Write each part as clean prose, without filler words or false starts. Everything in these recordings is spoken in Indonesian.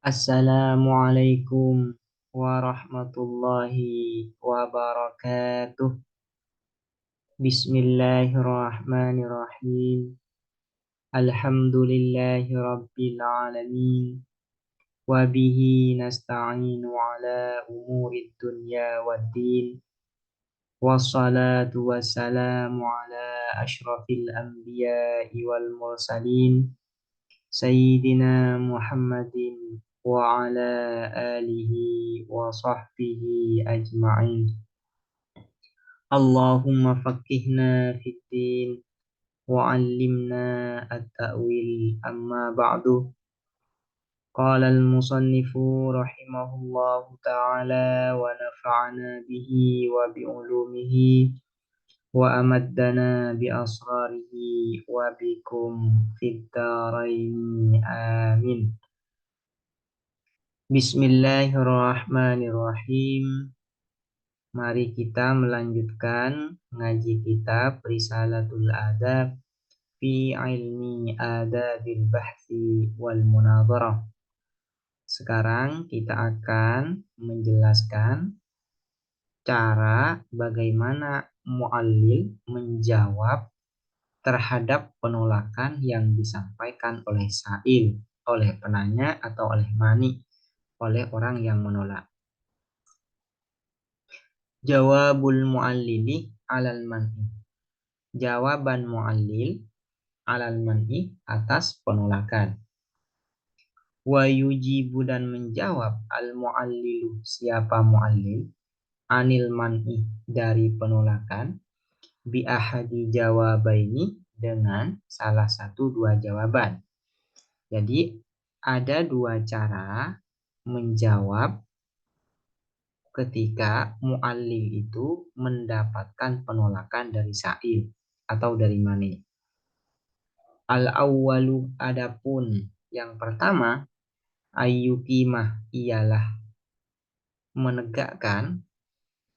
Assalamualaikum warahmatullahi wabarakatuh. Bismillahirrahmanirrahim. Alhamdulillahi rabbil alamin. Wabihi nasta'inu ala umurid dunya waddin. Wassalatu wassalamu ala ashrafil anbiya'i wal mursalin. Sayyidina Muhammadin wa ala alihi wa sahbihi ajma'in. Allahumma faqihna fid din wa 'allimna at-ta'wil amma ba'du. Qala al-musannifu rahimahullahu ta'ala wa nafa'ana bihi wa bi ulumihi wa amaddana bi asrarihi wa bikum fid darain amin. Bismillahirrahmanirrahim. Mari kita melanjutkan ngaji kitab Risalatul Adab fi ilmi adabil bahsi wal munadharah. Sekarang kita akan menjelaskan cara bagaimana muallil menjawab terhadap penolakan yang disampaikan oleh sa'il, oleh penanya atau oleh mani, oleh orang yang menolak. Jawabul muallili alal man'i. Jawaban muallil alal man'i atas penolakan. Wa yujibu dan menjawab al muallilu siapa muallil anil man'i dari penolakan bi ahadi jawabaini dengan salah satu dua jawaban. Jadi ada dua cara menjawab ketika muallil itu mendapatkan penolakan dari sa'il atau dari mani. Al-awwalu adapun yang pertama ayyukimah ialah menegakkan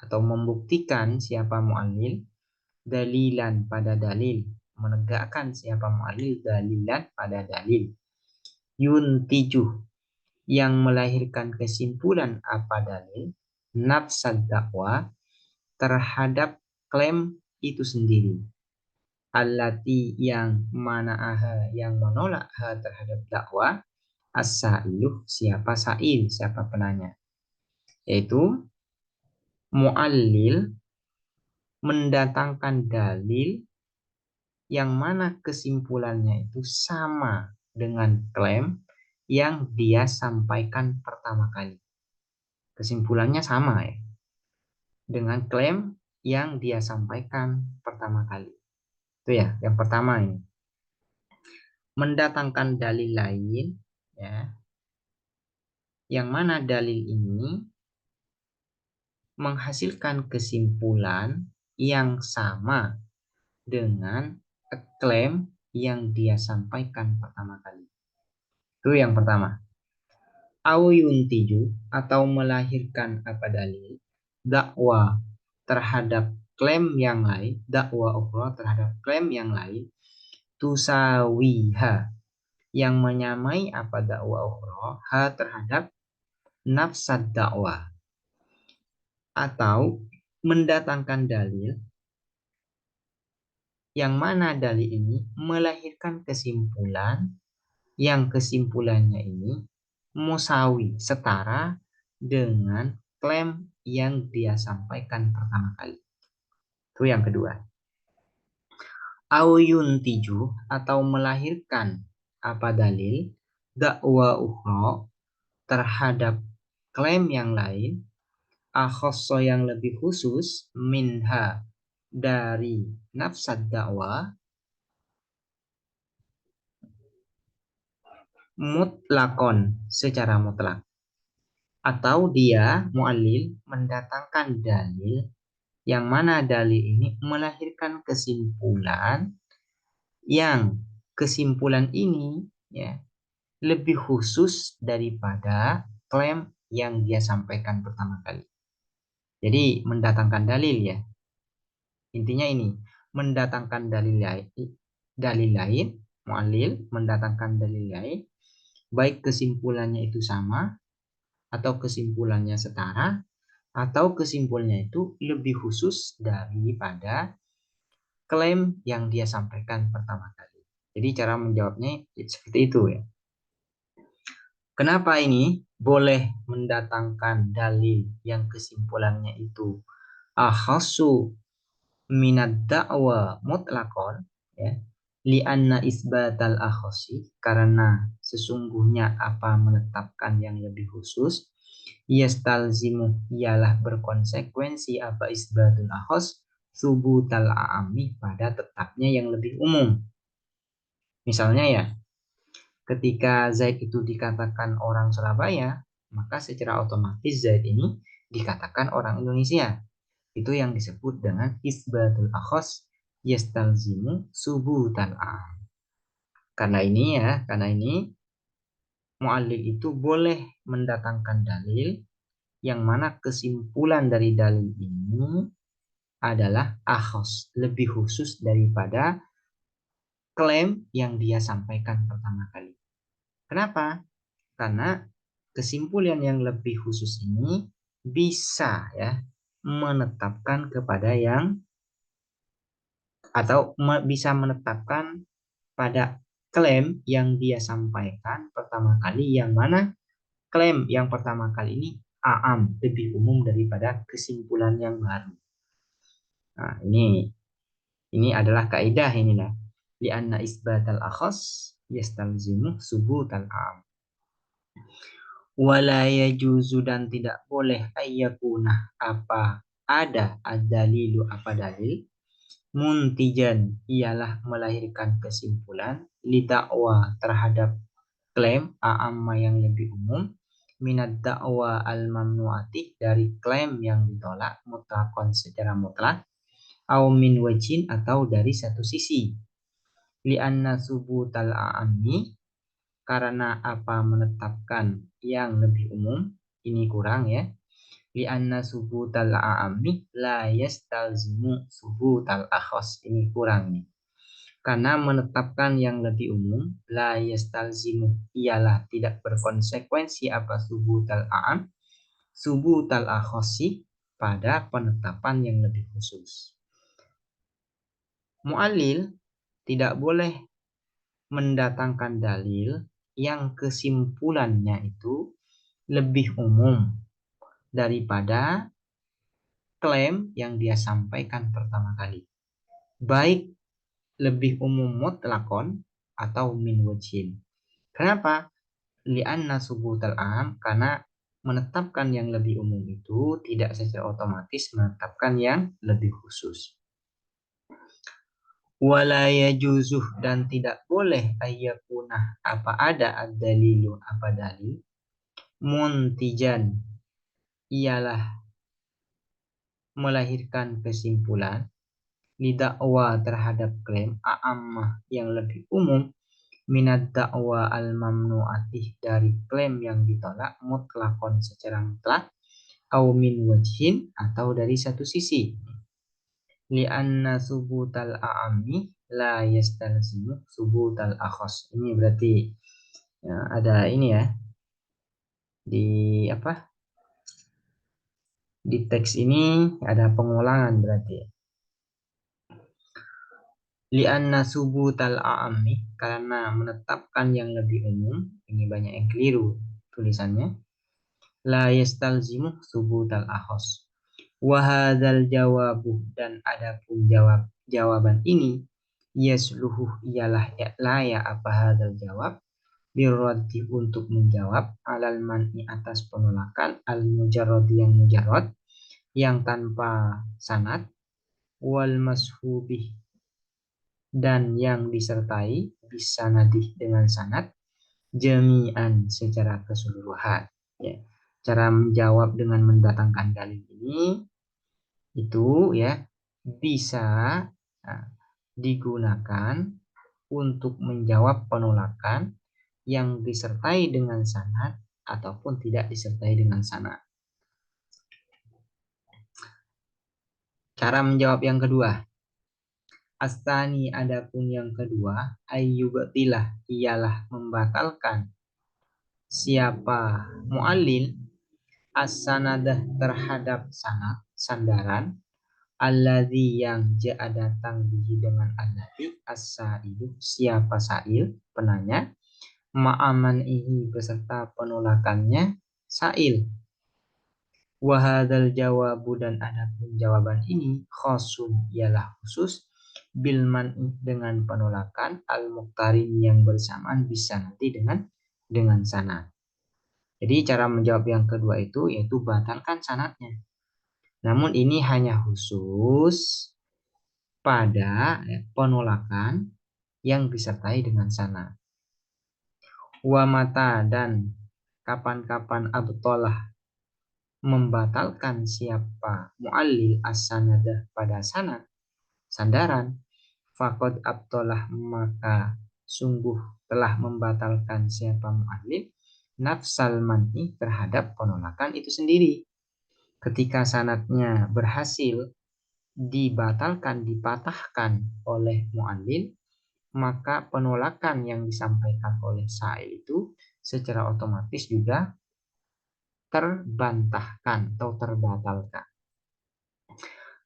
atau membuktikan siapa muallil dalilan pada dalil, menegakkan siapa muallil dalilan pada dalil. Yuntiju yang melahirkan kesimpulan apa dalil nafsad dakwah terhadap klaim itu sendiri. Allati yang mana aha yang menolak ha terhadap dakwah as-sa'iluh siapa sa'il, siapa penanya. Yaitu muallil mendatangkan dalil yang mana kesimpulannya itu sama dengan klaim yang dia sampaikan pertama kali. Kesimpulannya sama ya dengan klaim yang dia sampaikan pertama kali. Itu ya, yang pertama ini. Mendatangkan dalil lain ya. Yang mana dalil ini menghasilkan kesimpulan yang sama dengan klaim yang dia sampaikan pertama kali. Itu yang pertama. Au yuntiju atau melahirkan apa dalil dakwa terhadap klaim yang lain, dakwa ukhra terhadap klaim yang lain tusawiha yang menyamai apa dakwa ukhra ha terhadap nafsad dakwah, atau mendatangkan dalil yang mana dalil ini melahirkan kesimpulan yang kesimpulannya ini musawi setara dengan klaim yang dia sampaikan pertama kali. Itu yang kedua. Au yuntiju atau melahirkan apa dalil dakwa ukhra terhadap klaim yang lain akhassa yang lebih khusus minha dari nafsad dakwah mutlakon secara mutlak, atau dia muallil mendatangkan dalil yang mana dalil ini melahirkan kesimpulan yang kesimpulan ini ya lebih khusus daripada klaim yang dia sampaikan pertama kali. Jadi mendatangkan dalil ya. Intinya ini, mendatangkan dalil lain, muallil mendatangkan dalil lain baik kesimpulannya itu sama atau kesimpulannya setara atau kesimpulannya itu lebih khusus daripada klaim yang dia sampaikan pertama kali. Jadi cara menjawabnya seperti itu ya. Kenapa ini boleh mendatangkan dalil yang kesimpulannya itu akhasu minad da'wa mutlaqon ya, li'anna isbatal akhasi, karena sesungguhnya apa menetapkan yang lebih khusus, yastalzimu ialah berkonsekuensi apa isbatul akhas subutal a'ami pada tetapnya yang lebih umum. Misalnya ya, ketika Zaid itu dikatakan orang Surabaya, maka secara otomatis Zaid ini dikatakan orang Indonesia. Itu yang disebut dengan isbatul akhos yastalzimu subutal am. Karena ini mu'allil itu boleh mendatangkan dalil yang mana kesimpulan dari dalil ini adalah akhos, lebih khusus daripada klaim yang dia sampaikan pertama kali. Kenapa? Karena kesimpulan yang lebih khusus ini bisa ya menetapkan kepada yang atau bisa menetapkan pada klaim yang dia sampaikan pertama kali, yang mana klaim yang pertama kali ini aam, lebih umum daripada kesimpulan yang baru. Nah, ini adalah kaidah ini lah. Lianna isbatal akhas yastalzimu subutal am. Wala yajuzu, dan tidak boleh ayyakuna apa ada ad-dalilu apa dalil muntijan ialah melahirkan kesimpulan lidakwa terhadap klaim a'amma yang lebih umum minad dakwa al-mamnuati dari klaim yang ditolak mutlakon secara mutlak au min wajin atau dari satu sisi li'anna subutal a'ammi, karena apa menetapkan yang lebih umum ini kurang ya, li'anna subutal a'ammi la yastalzimu subutal akhos, ini kurang nih. Karena menetapkan yang lebih umum la yastalzimu ialah tidak berkonsekuensi apa subutal a'am subutal akhosi pada penetapan yang lebih khusus. Mu'allil tidak boleh mendatangkan dalil yang kesimpulannya itu lebih umum daripada klaim yang dia sampaikan pertama kali. Baik lebih umum mutlakon atau min wajhin. Kenapa? Li'anna subutal am, karena menetapkan yang lebih umum itu tidak secara otomatis menetapkan yang lebih khusus. Wala yajuzuh, dan tidak boleh ayyakunah apa ada ad-dalilu apa dalil muntijan ialah melahirkan kesimpulan lidakwa terhadap klaim a'ammah yang lebih umum minad dakwa al-mamnu'atih dari klaim yang ditolak mutlakon secara mutlak au min wajhin atau dari satu sisi li'anna subutal a'ammi la yastalzimu subutal akhos. Ini berarti ya, ada ini ya di apa di teks ini ada pengulangan berarti li'anna subutal a'ammi, karena menetapkan yang lebih umum, ini banyak yang keliru tulisannya, la yastalzimu subutal akhos. Wahadal jawabu, dan adapun jawaban ini yasluhu ialah ya apa hadal jawab birraddi untuk menjawab alal man'i atas penolakan al mujarrad yang mujarrad yang tanpa sanad wal mashubih dan yang disertai bisa nadih dengan sanad jami'an secara keseluruhan ya. Cara menjawab dengan mendatangkan dalil ini itu ya bisa nah, digunakan untuk menjawab penolakan yang disertai dengan sanad ataupun tidak disertai dengan sanad. Cara menjawab yang kedua, astani adapun yang kedua ayyubatilah ialah membatalkan siapa mu'allil as-sanadah terhadap sanad sandaran alladzi yang ja'a datang bihi dengan alladzi as-sa'ilu siapa sa'il penanya ma'aman ihi beserta penolakannya sa'il. Wahadal jawabu dan adapun jawaban ini khosun ialah khusus bilman dengan penolakan al-muqtarin yang bersamaan bisa nanti dengan sanad. Jadi cara menjawab yang kedua itu yaitu batalkan sanadnya. Namun ini hanya khusus pada penolakan yang disertai dengan sanad. Wa mata dan kapan-kapan abtolah membatalkan siapa mu'allil as-sanadah pada sanad sandaran faqad abtolah maka sungguh telah membatalkan siapa mu'allil nafsal man'i terhadap penolakan itu sendiri. Ketika sanadnya berhasil dibatalkan, dipatahkan oleh mu'allil, maka penolakan yang disampaikan oleh sa'il itu secara otomatis juga terbantahkan atau terbatalkan.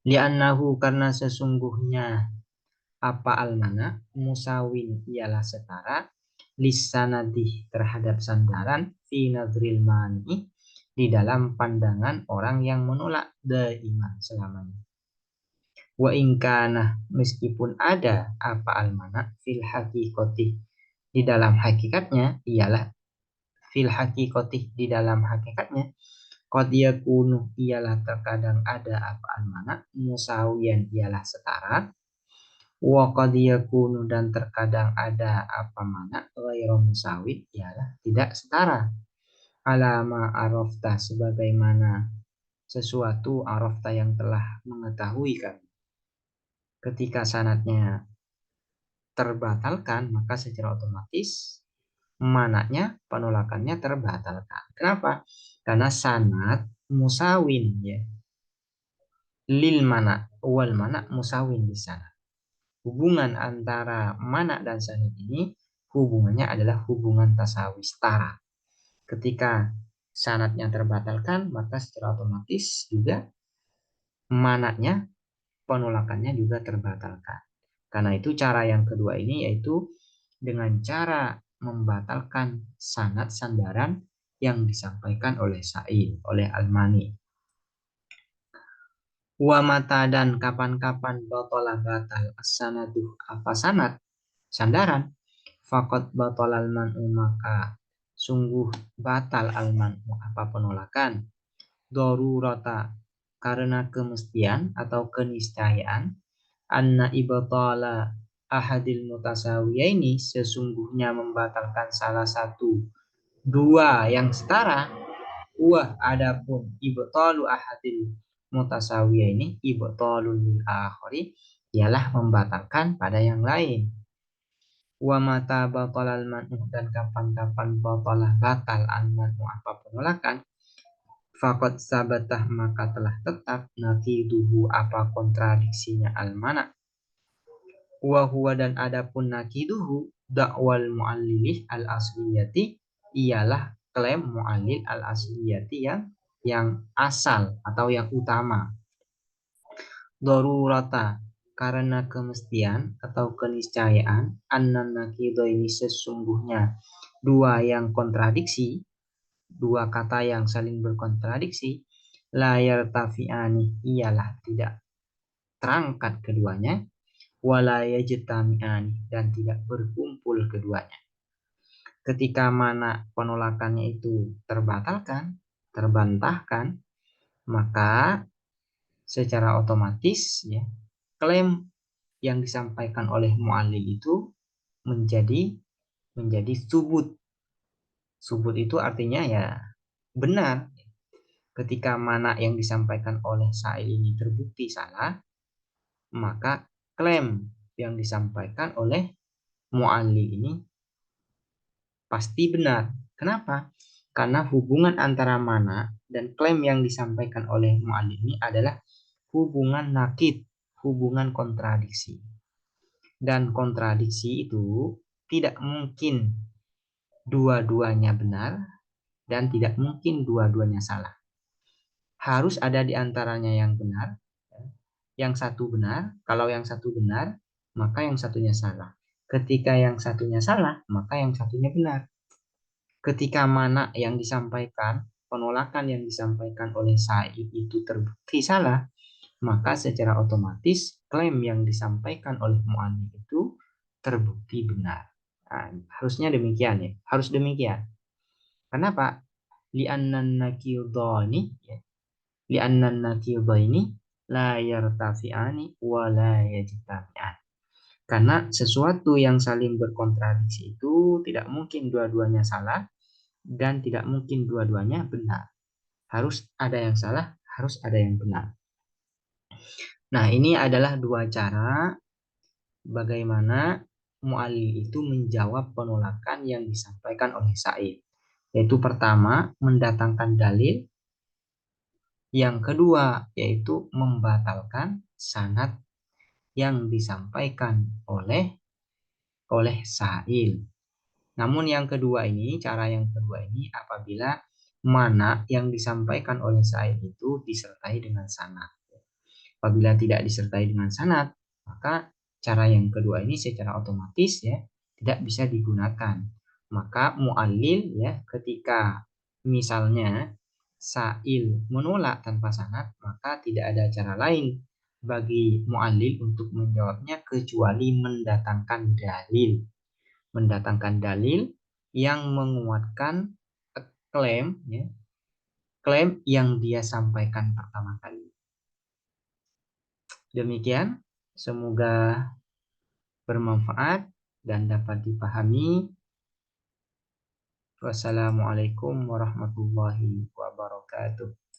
Li'annahu karena sesungguhnya apa almana musawin ialah setara lisanadih terhadap sandaran fi nadril mani di dalam pandangan orang yang menolak daiman selamanya. Wa ingkana meskipun ada apa almana fil haqiqati di dalam hakikatnya ialah fil haqiqati di dalam hakikatnya qad yakunu ialah terkadang ada apa almana musawiyan ialah setara wa qad yakunu dan terkadang ada apa mana ghairu musawid ialah tidak setara alama arafta sebagaimana sesuatu arafta yang telah mengetahui kan. Ketika sanadnya terbatalkan maka secara otomatis mananya penolakannya terbatalkan. Kenapa? Karena sanad musawin ya. Lil mana wal mana musawin di sana. Hubungan antara mana dan sanad ini hubungannya adalah hubungan tasawi setara. Ketika sanadnya terbatalkan maka secara otomatis juga mananya penolakannya juga terbatalkan. Karena itu cara yang kedua ini yaitu dengan cara membatalkan sanad sandaran yang disampaikan oleh sa'il, oleh Al-Mani. Wa mata dan kapan-kapan batalah batal as-sanaduh apa sanad sandaran faqad batal al-man'u maka sungguh batal al-man'u apa penolakan darurata karena kemestian atau keniscayaan anna ibtala ahadil mutasawiyaini sesungguhnya membatalkan salah satu dua yang setara adapun ibtalu ahadil mutasawiyaini ibtalul lil akhari ialah membatalkan pada yang lain. Wa mata batalal man'u dan kapan-kapan batalah batal al man'u apa penolakan faqad sabatah maka telah tetap nakiduhu apa kontradiksinya al mana wa huwa dan adapun nakiduhu dakwal muallilih al asliyati ialah klaim muallil al asliyati yang asal atau yang utama. Darurata karena kemestian atau keniscayaan annan nakido ini sesungguhnya dua yang kontradiksi, dua kata yang saling berkontradiksi, layar tafi'ani ialah tidak terangkat keduanya, walaya jetami'ani dan tidak berkumpul keduanya. Ketika mana penolakannya itu terbatalkan, terbantahkan, maka secara otomatis ya klaim yang disampaikan oleh mu'allil itu menjadi subut. Subut itu artinya ya benar. Ketika mana yang disampaikan oleh sa'il ini terbukti salah, maka klaim yang disampaikan oleh mu'allil ini pasti benar. Kenapa? Karena hubungan antara mana dan klaim yang disampaikan oleh mu'allil ini adalah hubungan nakid, hubungan kontradiksi. Dan kontradiksi itu tidak mungkin dua-duanya benar dan tidak mungkin dua-duanya salah. Harus ada di antaranya yang benar. Yang satu benar, kalau yang satu benar, maka yang satunya salah. Ketika yang satunya salah, maka yang satunya benar. Ketika mana yang disampaikan, penolakan yang disampaikan oleh Sa'id itu terbukti salah, maka secara otomatis klaim yang disampaikan oleh mu'allif itu terbukti benar. Nah, harusnya demikian ya, harus demikian. Kenapa? Li'annan nakidhani ya. Li'annan nakidhaini la yartafi'ani wa la yajtami'an. Karena sesuatu yang saling berkontradiksi itu tidak mungkin dua-duanya salah dan tidak mungkin dua-duanya benar. Harus ada yang salah, harus ada yang benar. Nah, ini adalah dua cara bagaimana mu'allif itu menjawab penolakan yang disampaikan oleh Sa'id. Yaitu pertama, mendatangkan dalil. Yang kedua, yaitu membatalkan sanad yang disampaikan oleh Sa'il. Namun yang kedua ini, cara yang kedua ini apabila mana yang disampaikan oleh Sa'il itu disertai dengan sanad. Apabila tidak disertai dengan sanad, maka cara yang kedua ini secara otomatis ya tidak bisa digunakan. Maka mu'allil ya ketika misalnya Sa'il menolak tanpa sanad, maka tidak ada cara lain bagi mu'allil untuk menjawabnya kecuali mendatangkan dalil yang menguatkan klaim ya, klaim yang dia sampaikan pertama kali. Demikian, semoga bermanfaat dan dapat dipahami. Wassalamualaikum warahmatullahi wabarakatuh.